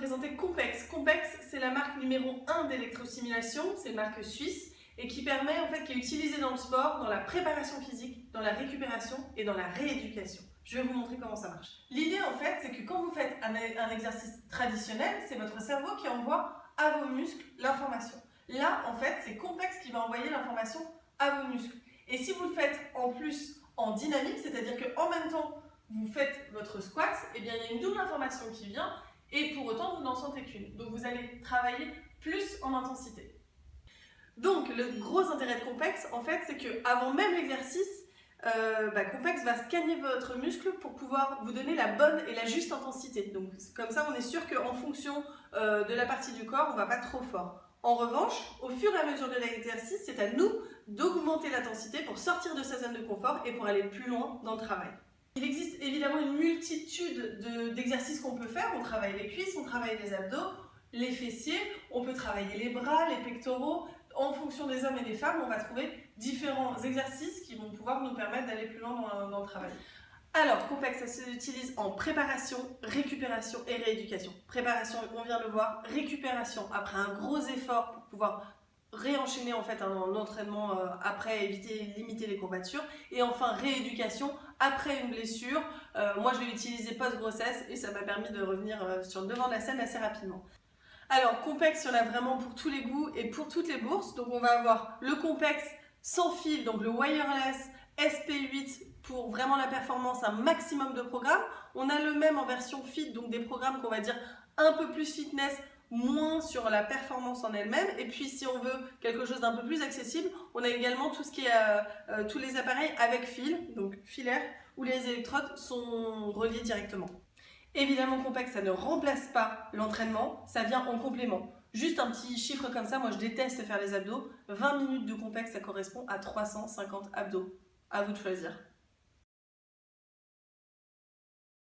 présenter Compex. Compex, c'est la marque numéro 1 d'électrostimulation, c'est une marque suisse et qui permet, qui est utilisée dans le sport, dans la préparation physique, dans la récupération et dans la rééducation. Je vais vous montrer comment ça marche. L'idée, c'est que quand vous faites un exercice traditionnel, c'est votre cerveau qui envoie à vos muscles l'information. Là, c'est Compex qui va envoyer l'information à vos muscles. Et si vous le faites en plus en dynamique, c'est-à-dire qu'en même temps, vous faites votre squat, il y a une double information qui vient et pour autant, vous n'en sentez qu'une. Donc, vous allez travailler plus en intensité. Donc, le gros intérêt de Compex, c'est qu'avant même l'exercice, Compex va scanner votre muscle pour pouvoir vous donner la bonne et la juste intensité. Donc, comme ça, on est sûr qu'en fonction de la partie du corps, on ne va pas trop fort. En revanche, au fur et à mesure de l'exercice, c'est à nous d'augmenter l'intensité pour sortir de sa zone de confort et pour aller plus loin dans le travail. Il existe évidemment une multitude d'exercices qu'on peut faire. On travaille les cuisses, on travaille les abdos, les fessiers, on peut travailler les bras, les pectoraux. En fonction des hommes et des femmes, on va trouver différents exercices qui vont pouvoir nous permettre d'aller plus loin dans le travail. Alors, Compex, ça s'utilise en préparation, récupération et rééducation. Préparation, on vient de le voir. Récupération, après un gros effort pour pouvoir réenchaîner un entraînement après, limiter les courbatures. Et enfin, rééducation, après une blessure. Moi, je l'ai utilisé post-grossesse et ça m'a permis de revenir sur le devant de la scène assez rapidement. Alors, Compex, il y en a vraiment pour tous les goûts et pour toutes les bourses. Donc, on va avoir le Compex sans fil, donc le wireless SP8 pour vraiment la performance, un maximum de programmes. On a le même en version fit, donc des programmes qu'on va dire un peu plus fitness, moins sur la performance en elle-même. Et puis, si on veut quelque chose d'un peu plus accessible, on a également tout ce qui est tous les appareils avec fil, donc filaire, où les électrodes sont reliées directement. Évidemment, Compex, ça ne remplace pas l'entraînement, ça vient en complément. Juste un petit chiffre comme ça, moi je déteste faire les abdos. 20 minutes de Compex, ça correspond à 350 abdos. À vous de choisir.